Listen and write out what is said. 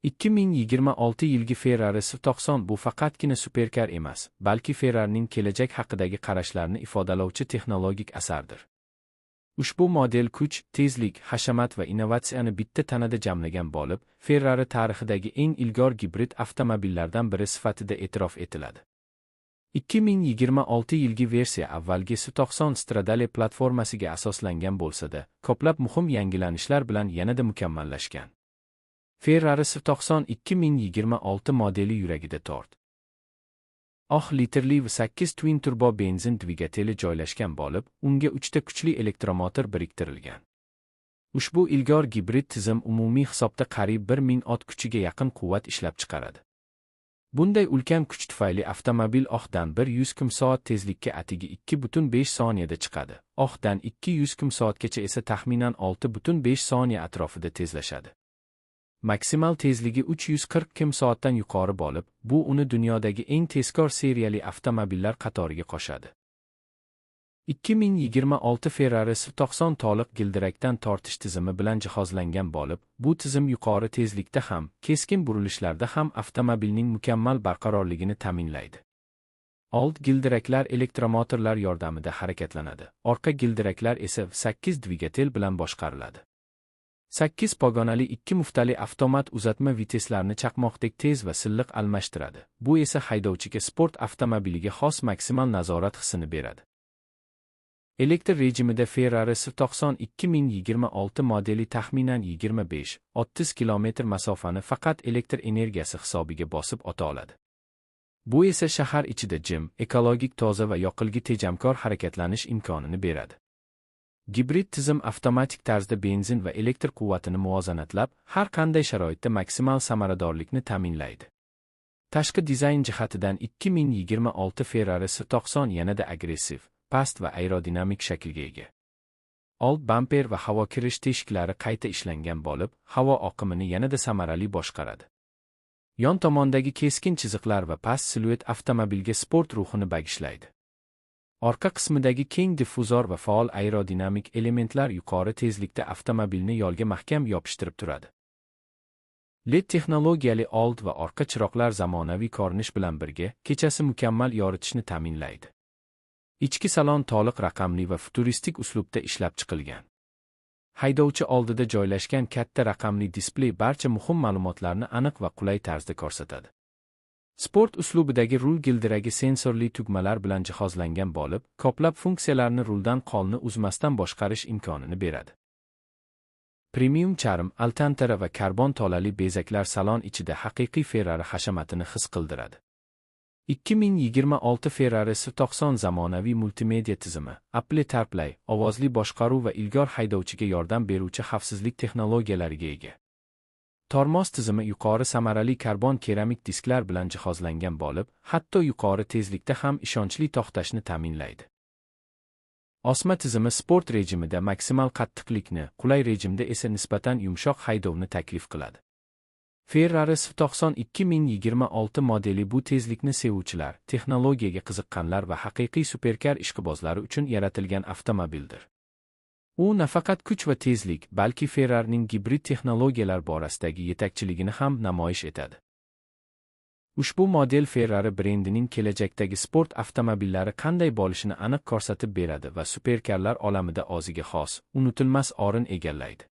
2026 yilgi Ferrari S90 bu faqatgina superkar emas, balki Ferrarining kelajak haqidagi qarashlarini ifodalovchi texnologik asardir. Ushbu model kuch, tezlik, hashamat va innovatsiyani bitta tanada jamlagan bo'lib, Ferrari tarixidagi eng ilg'or gibrid avtomobillardan biri sifatida e'tirof etiladi. 2026 yilgi versiya avvalgi S90 Stradale platformasiga asoslangan bo'lsa-da, ko'plab muhim yangilanishlar bilan yanada mukammallashgan. Ferrari S90 2026 modeli yuragida tort. litrli V8 twin turbo benzin dvigateli joylashgan bo'lib, unga 3 ta kuchli elektromotor biriktirilgan. Ushbu ilg'or gibrid tizim umumiy hisobda qariyb 1000 ot kuchiga yaqin quvvat ishlab chiqaradi. Bunday ulkan kuch tufayli avtomobil dan 100 km/soat tezlikka atigi 2,5 soniyada chiqadi. Dan 200 km/soatgacha esa taxminan 6,5 soniya atrofida tezlashadi. Maksimal tezligi 340 km/soatdan yuqori bo'lib, bu uni dunyodagi eng tezkor seriyali avtomobillar qatoriga qo'shadi. 2026 Ferrari S90 to'liq gildirakdan tortish tizimi bilan jihozlangan bo'lib, bu tizim yuqori tezlikda ham, keskin burilishlarda ham avtomobilning mukammal barqarorligini ta'minlaydi. Old gildiraklar elektromotorlar yordamida harakatlanadi, orqa gildiraklar esa V8 dvigatel bilan boshqariladi. 8 pogonali 2 muftali avtomat uzatma viteslarni chaqmoqdek tez va silliq almashtiradi. Bu esa haydovchiga sport avtomobiliga xos maksimal nazorat hissini beradi. Elektr rejimida Ferrari S90 2026 modeli taxminan 25-30 km masofani faqat elektr energiyasi hisobiga bosib o'ta oladi. Bu esa shahar ichida jim, ekologik toza va yoqilg'i tejamkor harakatlanish imkonini beradi. Gibrid tizim avtomatik tarzda benzin va elektr quvvatini muvozanatlab, har qanday sharoitda maksimal samaradorlikni ta'minlaydi. Tashqi dizayn jihatidan 2026 Ferrari S90 yanada agressiv, past va aerodinamik shaklga ega. Old bamper va havo kirish teshiklari qayta ishlangan bo'lib, havo oqimini yanada samarali boshqaradi. Yon tomondagi keskin chiziqlar va past siluet avtomobilga sport ruhini bag'ishlaydi. Orqa qismidagi keng diffuzor va faol aerodinamik elementlar yuqori tezlikda avtomobilni yo'lga mahkam yopishtirib turadi. LED texnologiyali old va orqa chiroqlar zamonaviy ko'rinish bilan birga kechasi mukammal yoritishni ta'minlaydi. Ichki salon to'liq raqamli va futuristik uslubda ishlab chiqilgan. Haydovchi oldida joylashgan katta raqamli displey barcha muhim ma'lumotlarni aniq va qulay tarzda ko'rsatadi. Sport uslubidagi rul gildiragi sensorli tugmalar bilan jihozlangan bo'lib, ko'plab funksiyalarni ruldan qo'lni uzmasdan boshqarish imkonini beradi. Premium charm, alcantara va karbon tolali bezaklar salon ichida haqiqiy Ferrari hashamatini his qildiradi. 2026 Ferrari S90 zamonaviy multimedia tizimi, Apple CarPlay, ovozli boshqaruv va ilg'or haydovchiga yordam beruvchi xavfsizlik texnologiyalariga ega. Tormoz tizimi yuqori samarali karbon keramik disklar bilan jihozlangan bo'lib, hatto yuqori tezlikda ham ishonchli to'xtashni ta'minlaydi. Osma tizimi sport rejimida maksimal qattiqlikni, qulay rejimda esa nisbatan yumshoq haydovni taklif qiladi. Ferrari S90 2026 modeli bu tezlikni sevuvchilar, texnologiyaga qiziqqanlar va haqiqiy superkar ishqibozlari uchun yaratilgan avtomobildir. U nafaqat kuch va tezlik, balki Ferrarining gibrid texnologiyalar borasidagi yetakchiligini ham namoyish etadi. Ushbu model Ferrari brendining kelajakdagi sport avtomobillari qanday bo'lishini aniq ko'rsatib beradi va superkarlar olamida o'ziga xos, unutilmas o'rin egallaydi.